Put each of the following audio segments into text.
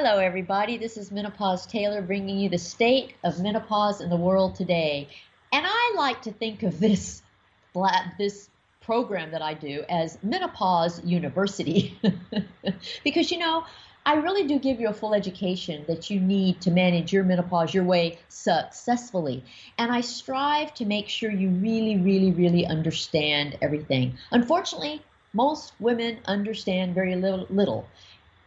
Hello, everybody. This is Menopause Taylor bringing you the state of menopause in the world today. And I like to think of this program that I do as Menopause University because, I really do give you a full education that you need to manage your menopause your way successfully. And I strive to make sure you really, really, really understand everything. Unfortunately, most women understand very little.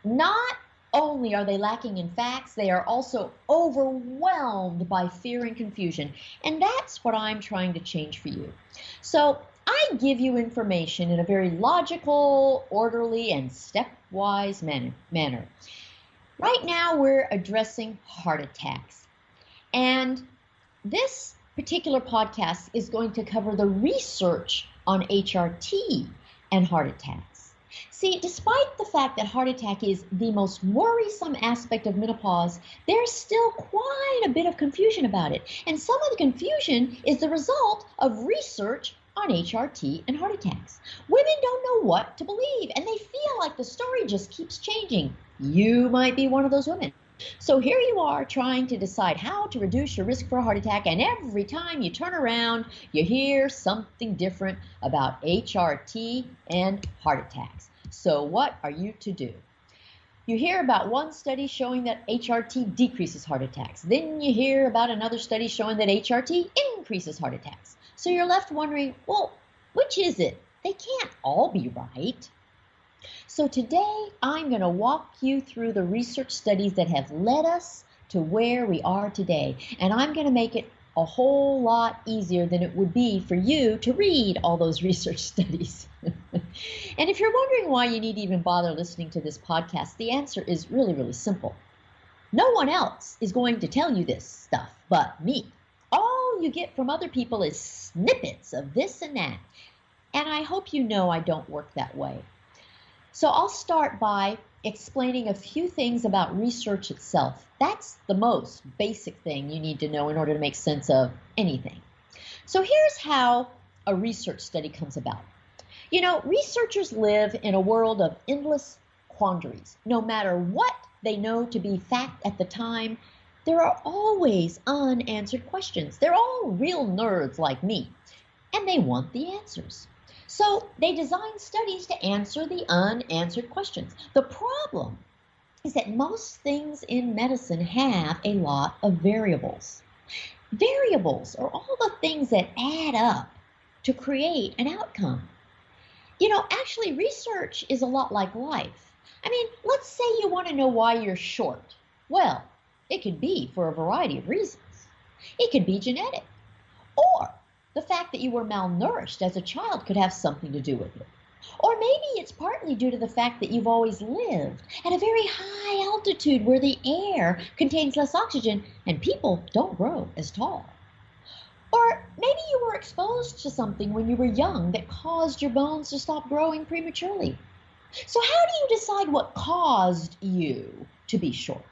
Not only are they lacking in facts, they are also overwhelmed by fear and confusion. And that's what I'm trying to change for you. So I give you information in a very logical, orderly, and stepwise manner. Right now, we're addressing heart attacks. And this particular podcast is going to cover the research on HRT and heart attacks. See, despite the fact that heart attack is the most worrisome aspect of menopause, there's still quite a bit of confusion about it. And some of the confusion is the result of research on HRT and heart attacks. Women don't know what to believe, and they feel like the story just keeps changing. You might be one of those women. So here you are trying to decide how to reduce your risk for a heart attack, and every time you turn around, you hear something different about HRT and heart attacks. So what are you to do? You hear about one study showing that HRT decreases heart attacks. Then you hear about another study showing that HRT increases heart attacks. So you're left wondering, well, which is it? They can't all be right. So today, I'm going to walk you through the research studies that have led us to where we are today. And I'm going to make it a whole lot easier than it would be for you to read all those research studies. And if you're wondering why you need to even bother listening to this podcast, the answer is really, really simple. No one else is going to tell you this stuff but me. All you get from other people is snippets of this and that. And I hope you know I don't work that way. So I'll start by explaining a few things about research itself. That's the most basic thing you need to know in order to make sense of anything. So here's how a research study comes about. Researchers live in a world of endless quandaries. No matter what they know to be fact at the time, there are always unanswered questions. They're all real nerds like me, and they want the answers. So they design studies to answer the unanswered questions. The problem is that most things in medicine have a lot of variables. Variables are all the things that add up to create an outcome. Actually, research is a lot like life. Let's say you want to know why you're short. Well, it could be for a variety of reasons. It could be genetic, or the fact that you were malnourished as a child could have something to do with it. Or maybe it's partly due to the fact that you've always lived at a very high altitude where the air contains less oxygen and people don't grow as tall. Or maybe you were exposed to something when you were young that caused your bones to stop growing prematurely. So how do you decide what caused you to be short?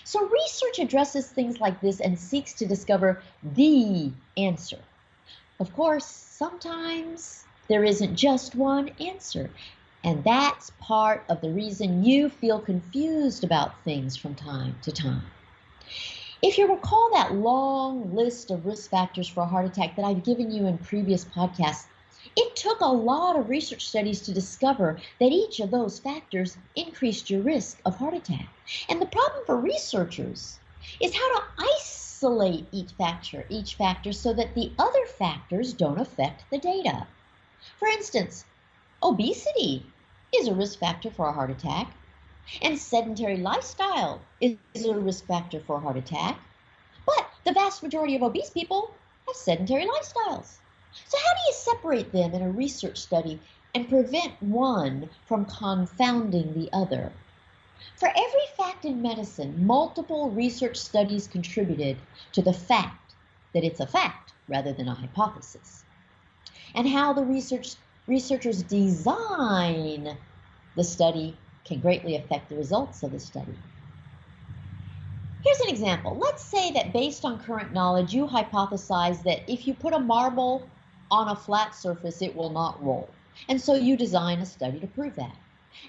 So research addresses things like this and seeks to discover the answer. Of course, sometimes there isn't just one answer, and that's part of the reason you feel confused about things from time to time. If you recall that long list of risk factors for a heart attack that I've given you in previous podcasts, it took a lot of research studies to discover that each of those factors increased your risk of heart attack. And the problem for researchers is how to isolate each factor so that the other factors don't affect the data. For instance, obesity is a risk factor for a heart attack, and sedentary lifestyle is a risk factor for a heart attack. But the vast majority of obese people have sedentary lifestyles. So how do you separate them in a research study and prevent one from confounding the other? For every fact in medicine, multiple research studies contributed to the fact that it's a fact rather than a hypothesis. And how the researchers design the study can greatly affect the results of the study. Here's an example. Let's say that based on current knowledge, you hypothesize that if you put a marble on a flat surface, it will not roll. And so you design a study to prove that.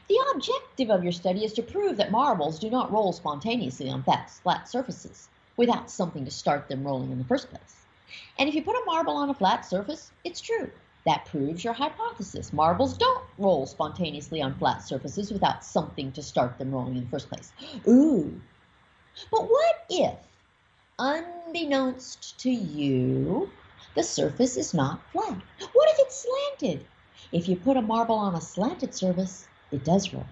The objective of your study is to prove that marbles do not roll spontaneously on flat surfaces without something to start them rolling in the first place. And if you put a marble on a flat surface, it's true. That proves your hypothesis. Marbles don't roll spontaneously on flat surfaces without something to start them rolling in the first place. Ooh, but what if, unbeknownst to you, the surface is not flat? What if it's slanted? If you put a marble on a slanted surface, it does roll.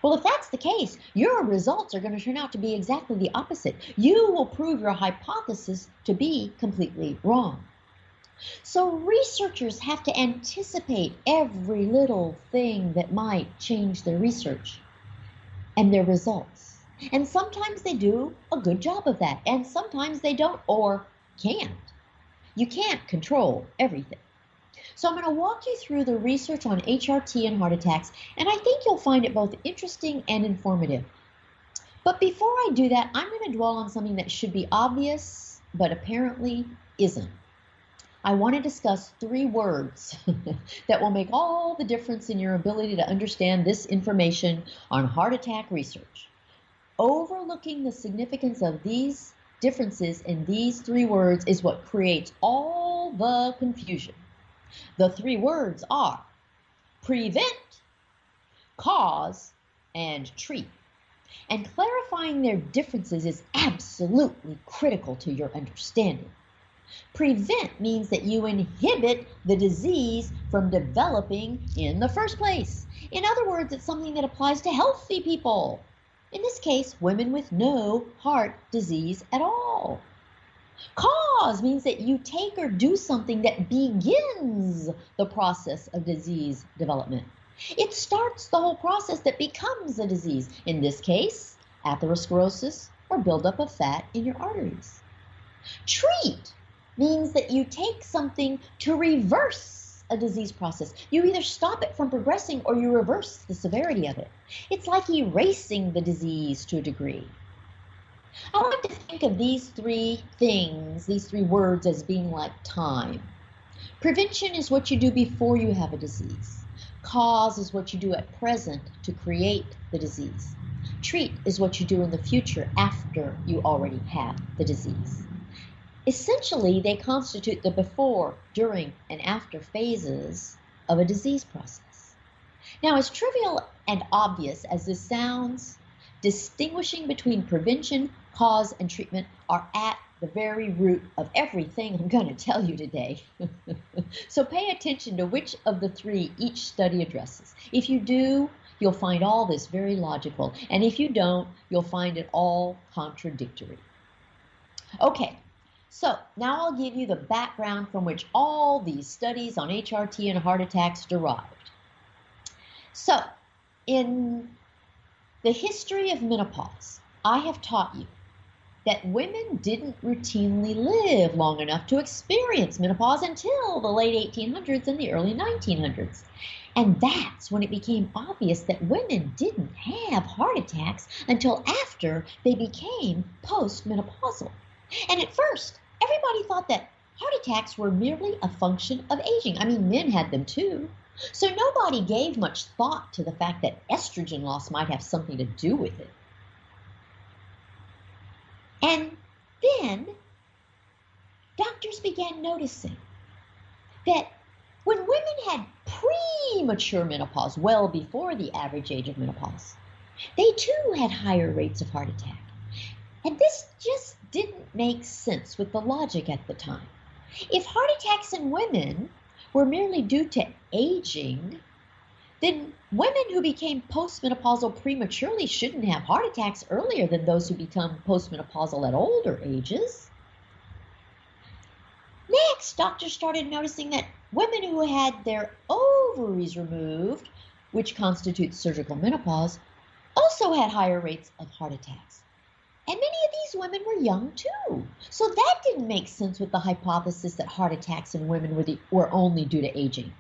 Well, if that's the case, your results are going to turn out to be exactly the opposite. You will prove your hypothesis to be completely wrong. So researchers have to anticipate every little thing that might change their research and their results. And sometimes they do a good job of that, and sometimes they don't or can't. You can't control everything. So I'm going to walk you through the research on HRT and heart attacks, and I think you'll find it both interesting and informative. But before I do that, I'm going to dwell on something that should be obvious, but apparently isn't. I want to discuss 3 words that will make all the difference in your ability to understand this information on heart attack research. Overlooking the significance of these differences in these 3 words is what creates all the confusion. The 3 words are prevent, cause, and treat. And clarifying their differences is absolutely critical to your understanding. Prevent means that you inhibit the disease from developing in the first place. In other words, it's something that applies to healthy people. In this case, women with no heart disease at all. Cause means that you take or do something that begins the process of disease development. It starts the whole process that becomes a disease. In this case, atherosclerosis or buildup of fat in your arteries. Treat means that you take something to reverse a disease process. You either stop it from progressing or you reverse the severity of it. It's like erasing the disease to a degree. I like to think of these 3 things, these 3 words, as being like time. Prevention is what you do before you have a disease. Cause is what you do at present to create the disease. Treat is what you do in the future after you already have the disease. Essentially, they constitute the before, during, and after phases of a disease process. Now, as trivial and obvious as this sounds, distinguishing between prevention, cause, and treatment are at the very root of everything I'm going to tell you today. So pay attention to which of the 3 each study addresses. If you do, you'll find all this very logical, and if you don't, you'll find it all contradictory. Okay. So now I'll give you the background from which all these studies on HRT and heart attacks derived. So in the history of menopause, I have taught you that women didn't routinely live long enough to experience menopause until the late 1800s and the early 1900s. And that's when it became obvious that women didn't have heart attacks until after they became postmenopausal. And at first, everybody thought that heart attacks were merely a function of aging. I mean, men had them too. So nobody gave much thought to the fact that estrogen loss might have something to do with it. And then doctors began noticing that when women had premature menopause, well before the average age of menopause, they too had higher rates of heart attack. And this just didn't make sense with the logic at the time. If heart attacks in women were merely due to aging, then women who became postmenopausal prematurely shouldn't have heart attacks earlier than those who become postmenopausal at older ages. Next, doctors started noticing that women who had their ovaries removed, which constitutes surgical menopause, also had higher rates of heart attacks. And many of these women were young too. So that didn't make sense with the hypothesis that heart attacks in women were only due to aging.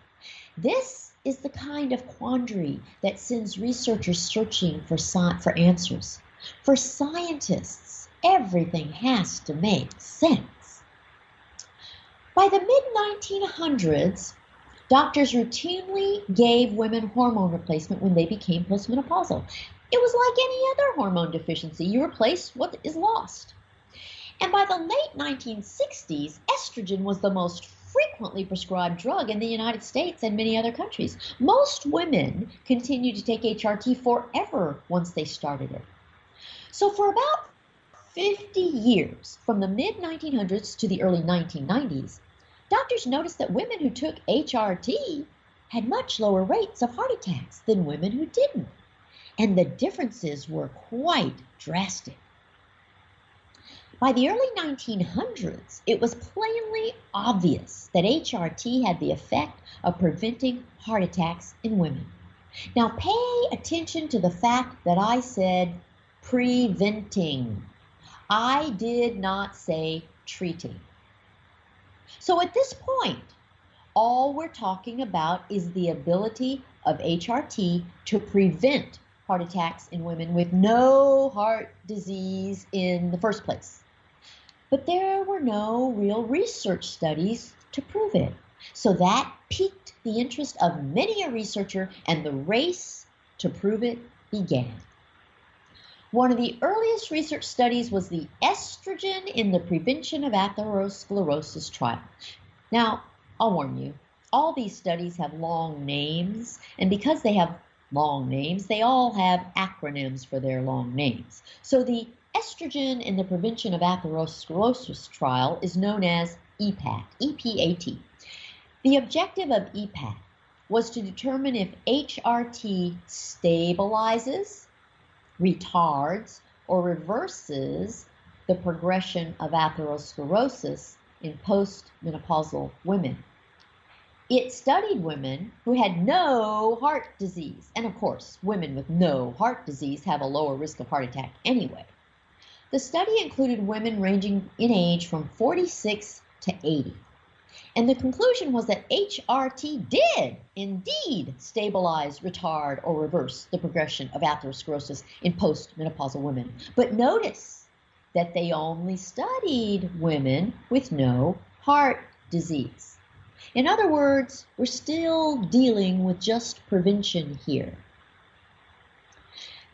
This is the kind of quandary that sends researchers searching for answers. For scientists, everything has to make sense. By the mid-1900s, Doctors routinely gave women hormone replacement when they became postmenopausal. It was like any other hormone deficiency. You replace what is lost. And by the late 1960s, estrogen was the most frequently prescribed drug in the United States and many other countries. Most women continued to take HRT forever once they started it. So for about 50 years, from the mid-1900s to the early 1990s, doctors noticed that women who took HRT had much lower rates of heart attacks than women who didn't. And the differences were quite drastic. By the early 1900s, it was plainly obvious that HRT had the effect of preventing heart attacks in women. Now pay attention to the fact that I said preventing. I did not say treating. So at this point, all we're talking about is the ability of HRT to prevent heart attacks in women with no heart disease in the first place. But there were no real research studies to prove it. So that piqued the interest of many a researcher, and the race to prove it began. One of the earliest research studies was the estrogen in the prevention of atherosclerosis trial. Now, I'll warn you, all these studies have long names, and because they have long names, they all have acronyms for their long names. So the estrogen in the prevention of atherosclerosis trial is known as EPAT, E-P-A-T. The objective of EPAT was to determine if HRT stabilizes, retards, or reverses the progression of atherosclerosis in postmenopausal women. It studied women who had no heart disease, and of course, women with no heart disease have a lower risk of heart attack anyway. The study included women ranging in age from 46 to 80. And the conclusion was that HRT did indeed stabilize, retard, or reverse the progression of atherosclerosis in postmenopausal women. But notice that they only studied women with no heart disease. In other words, we're still dealing with just prevention here.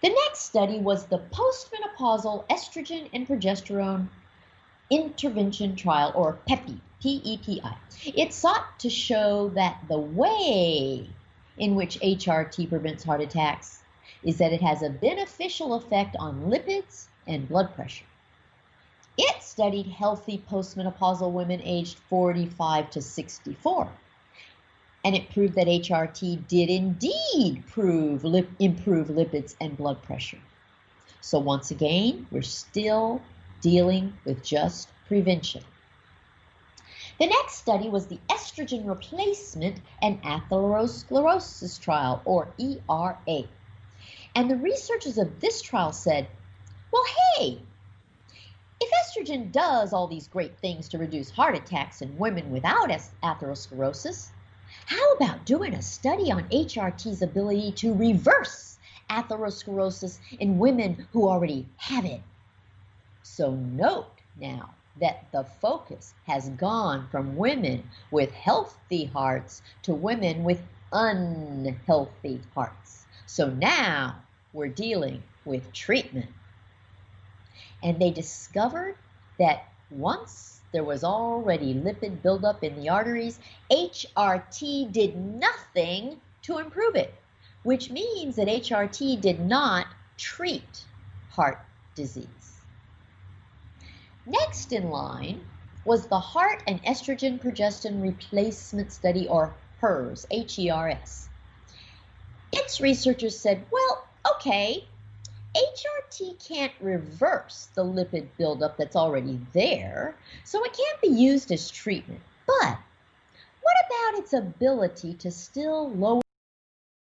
The next study was the postmenopausal estrogen and progesterone intervention trial, or PEPI, P-E-P-I. It sought to show that the way in which HRT prevents heart attacks is that it has a beneficial effect on lipids and blood pressure. It studied healthy postmenopausal women aged 45 to 64. And it proved that HRT did indeed improve lipids and blood pressure. So once again, we're still dealing with just prevention. The next study was the estrogen replacement and atherosclerosis trial, or ERA. And the researchers of this trial said, well, hey, if estrogen does all these great things to reduce heart attacks in women without atherosclerosis, how about doing a study on HRT's ability to reverse atherosclerosis in women who already have it? So note now that the focus has gone from women with healthy hearts to women with unhealthy hearts. So now we're dealing with treatment. And they discovered that once there was already lipid buildup in the arteries, HRT did nothing to improve it, which means that HRT did not treat heart disease. Next in line was the Heart and Estrogen Progestin Replacement Study, or HERS, H-E-R-S. Its researchers said, well, okay, HRT can't reverse the lipid buildup that's already there, so it can't be used as treatment. But what about its ability to still lower